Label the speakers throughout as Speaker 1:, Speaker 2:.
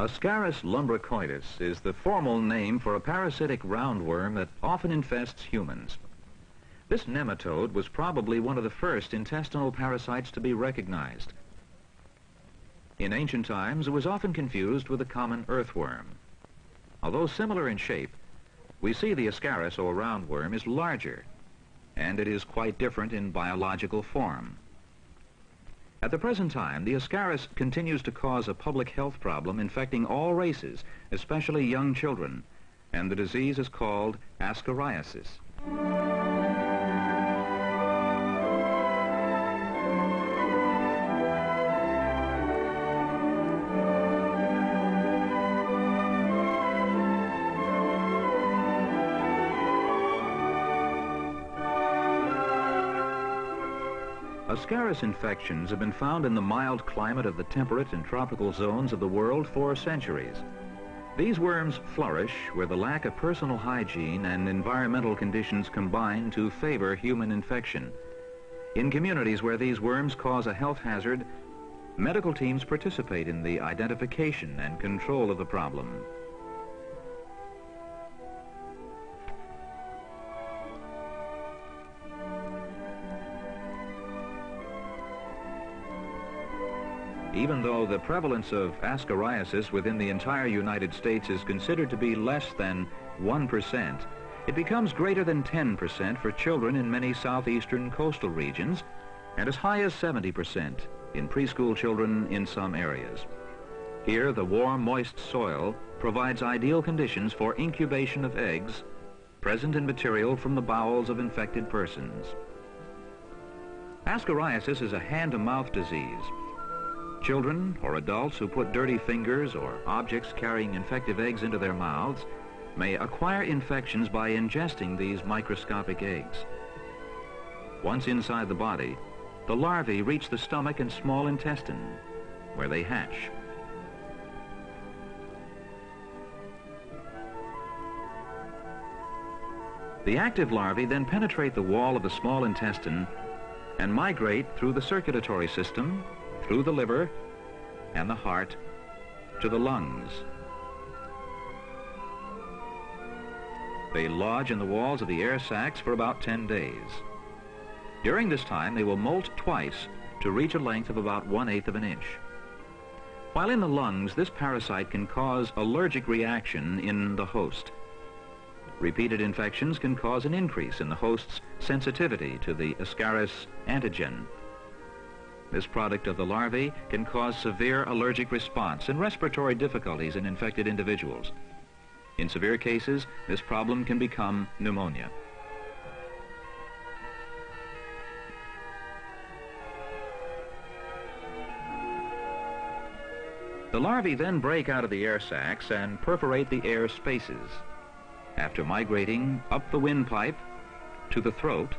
Speaker 1: Ascaris lumbricoides is the formal name for a parasitic roundworm that often infests humans. This nematode was probably one of the first intestinal parasites to be recognized. In ancient times, it was often confused with the common earthworm. Although similar in shape, we see the Ascaris, or roundworm, is larger, and it is quite different in biological form. At the present time, the Ascaris continues to cause a public health problem infecting all races, especially young children, and the disease is called Ascariasis. Ascaris infections have been found in the mild climate of the temperate and tropical zones of the world for centuries. These worms flourish where the lack of personal hygiene and environmental conditions combine to favor human infection. In communities where these worms cause a health hazard, medical teams participate in the identification and control of the problem. Even though the prevalence of Ascariasis within the entire United States is considered to be less than 1%, it becomes greater than 10% for children in many southeastern coastal regions, and as high as 70% in preschool children in some areas. Here, the warm, moist soil provides ideal conditions for incubation of eggs present in material from the bowels of infected persons. Ascariasis is a hand-to-mouth disease. Children or adults who put dirty fingers or objects carrying infective eggs into their mouths may acquire infections by ingesting these microscopic eggs. Once inside the body, the larvae reach the stomach and small intestine, where they hatch. The active larvae then penetrate the wall of the small intestine and migrate through the circulatory system, through the liver and the heart, to the lungs. They lodge in the walls of the air sacs for about 10 days. During this time, they will molt twice to reach a length of about 1/8 of an inch. While in the lungs, this parasite can cause allergic reaction in the host. Repeated infections can cause an increase in the host's sensitivity to the Ascaris antigen. This product of the larvae can cause severe allergic response and respiratory difficulties in infected individuals. In severe cases, this problem can become pneumonia. The larvae then break out of the air sacs and perforate the air spaces. After migrating up the windpipe to the throat,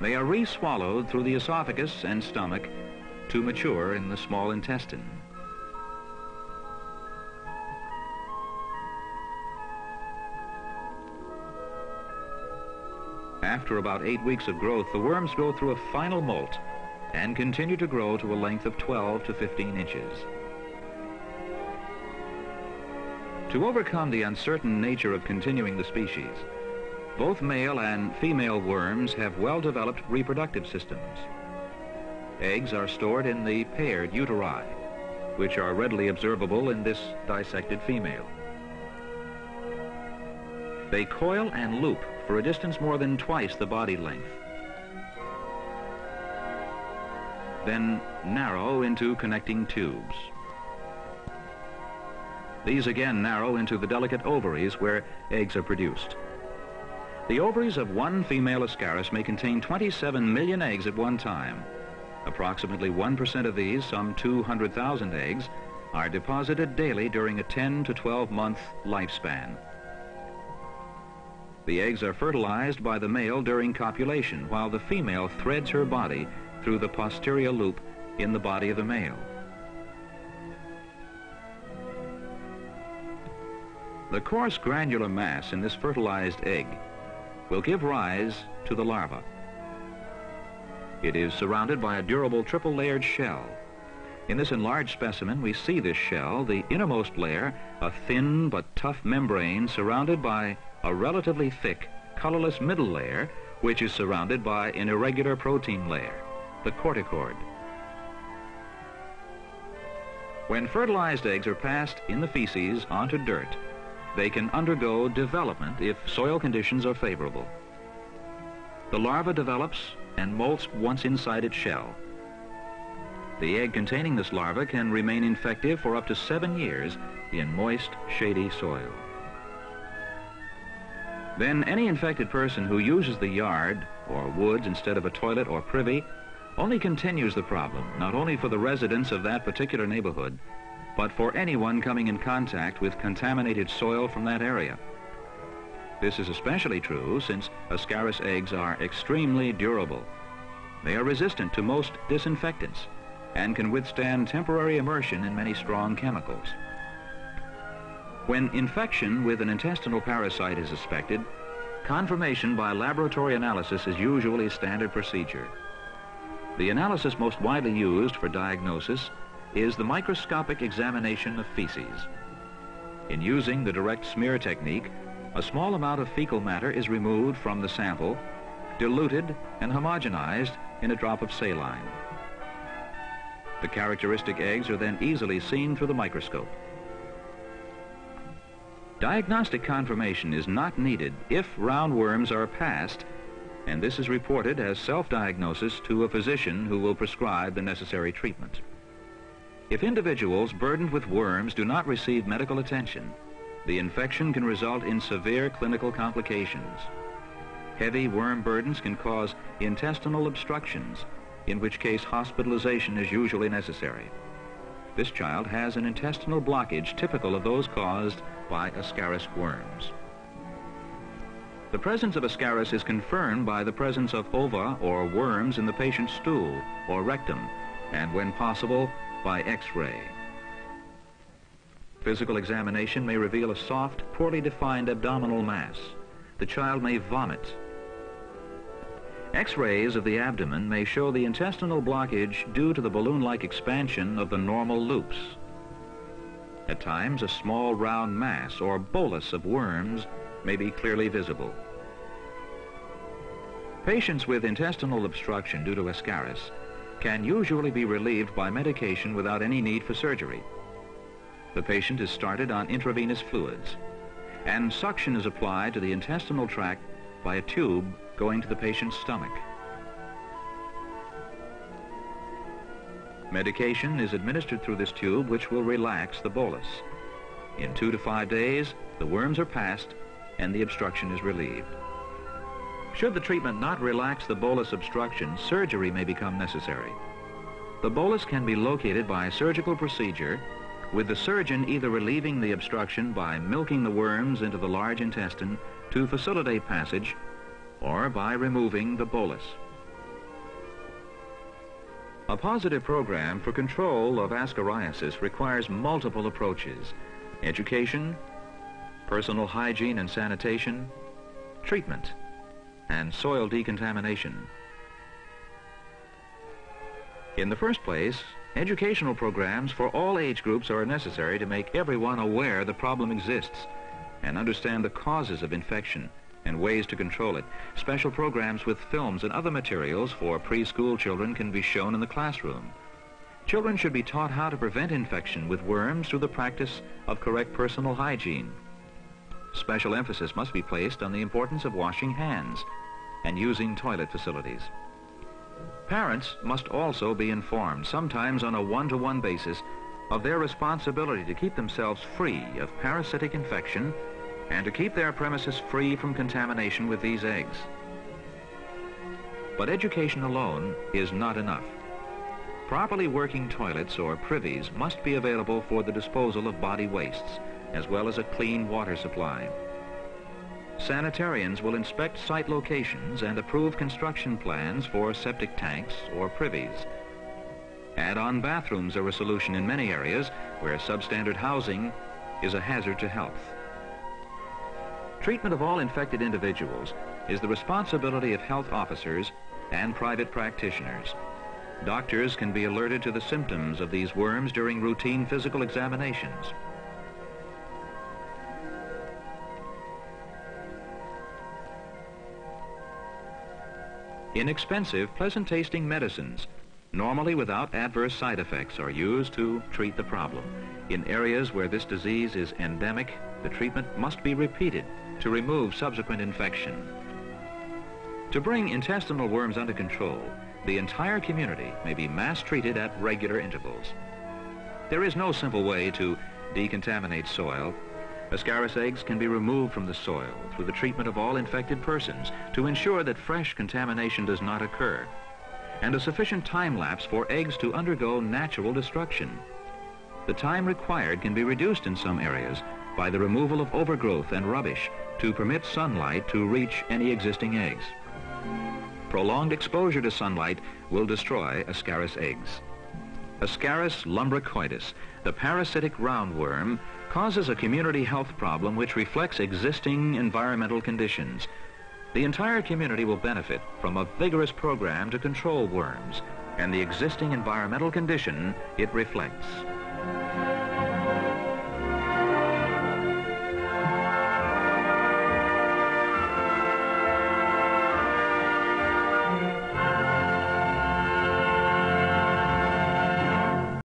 Speaker 1: they are re-swallowed through the esophagus and stomach to mature in the small intestine. After about 8 weeks of growth, the worms go through a final molt and continue to grow to a length of 12 to 15 inches. To overcome the uncertain nature of continuing the species, both male and female worms have well-developed reproductive systems. Eggs are stored in the paired uteri, which are readily observable in this dissected female. They coil and loop for a distance more than twice the body length, then narrow into connecting tubes. These again narrow into the delicate ovaries where eggs are produced. The ovaries of one female Ascaris may contain 27 million eggs at one time. Approximately 1% of these, some 200,000 eggs, are deposited daily during a 10 to 12-month lifespan. The eggs are fertilized by the male during copulation, while the female threads her body through the posterior loop in the body of the male. The coarse granular mass in this fertilized egg will give rise to the larva. It is surrounded by a durable triple-layered shell. In this enlarged specimen, we see this shell, the innermost layer, a thin but tough membrane surrounded by a relatively thick, colorless middle layer, which is surrounded by an irregular protein layer, the corticoid. When fertilized eggs are passed in the feces onto dirt, they can undergo development if soil conditions are favorable. The larva develops and molts once inside its shell. The egg containing this larva can remain infective for up to 7 years in moist, shady soil. Then any infected person who uses the yard or woods instead of a toilet or privy only continues the problem, not only for the residents of that particular neighborhood, but for anyone coming in contact with contaminated soil from that area. This is especially true since Ascaris eggs are extremely durable. They are resistant to most disinfectants and can withstand temporary immersion in many strong chemicals. When infection with an intestinal parasite is suspected, confirmation by laboratory analysis is usually standard procedure. The analysis most widely used for diagnosis is the microscopic examination of feces. In using the direct smear technique, a small amount of fecal matter is removed from the sample, diluted and homogenized in a drop of saline. The characteristic eggs are then easily seen through the microscope. Diagnostic confirmation is not needed if roundworms are passed, and this is reported as self-diagnosis to a physician who will prescribe the necessary treatment. If individuals burdened with worms do not receive medical attention, the infection can result in severe clinical complications. Heavy worm burdens can cause intestinal obstructions, in which case hospitalization is usually necessary. This child has an intestinal blockage typical of those caused by Ascaris worms. The presence of Ascaris is confirmed by the presence of ova or worms in the patient's stool or rectum, and when possible, by X-ray. Physical examination may reveal a soft, poorly defined abdominal mass. The child may vomit. X-rays of the abdomen may show the intestinal blockage due to the balloon-like expansion of the normal loops. At times, a small round mass or bolus of worms may be clearly visible. Patients with intestinal obstruction due to Ascaris can usually be relieved by medication without any need for surgery. The patient is started on intravenous fluids, and suction is applied to the intestinal tract by a tube going to the patient's stomach. Medication is administered through this tube, which will relax the bolus. In 2 to 5 days, the worms are passed and the obstruction is relieved. Should the treatment not relax the bolus obstruction, surgery may become necessary. The bolus can be located by a surgical procedure, with the surgeon either relieving the obstruction by milking the worms into the large intestine to facilitate passage, or by removing the bolus. A positive program for control of ascariasis requires multiple approaches: education, personal hygiene and sanitation, treatment, and soil decontamination. In the first place, educational programs for all age groups are necessary to make everyone aware the problem exists and understand the causes of infection and ways to control it. Special programs with films and other materials for preschool children can be shown in the classroom. Children should be taught how to prevent infection with worms through the practice of correct personal hygiene. Special emphasis must be placed on the importance of washing hands and using toilet facilities. Parents must also be informed, sometimes on a one-to-one basis, of their responsibility to keep themselves free of parasitic infection and to keep their premises free from contamination with these eggs. But education alone is not enough. Properly working toilets or privies must be available for the disposal of body wastes, as well as a clean water supply. Sanitarians will inspect site locations and approve construction plans for septic tanks or privies. Add-on bathrooms are a solution in many areas where substandard housing is a hazard to health. Treatment of all infected individuals is the responsibility of health officers and private practitioners. Doctors can be alerted to the symptoms of these worms during routine physical examinations. Inexpensive, pleasant-tasting medicines, normally without adverse side effects, are used to treat the problem. In areas where this disease is endemic, the treatment must be repeated to remove subsequent infection. To bring intestinal worms under control, the entire community may be mass treated at regular intervals. There is no simple way to decontaminate soil. Ascaris eggs can be removed from the soil through the treatment of all infected persons to ensure that fresh contamination does not occur, and a sufficient time lapse for eggs to undergo natural destruction. The time required can be reduced in some areas by the removal of overgrowth and rubbish to permit sunlight to reach any existing eggs. Prolonged exposure to sunlight will destroy Ascaris eggs. Ascaris lumbricoides, the parasitic roundworm, causes a community health problem which reflects existing environmental conditions. The entire community will benefit from a vigorous program to control worms and the existing environmental condition it reflects.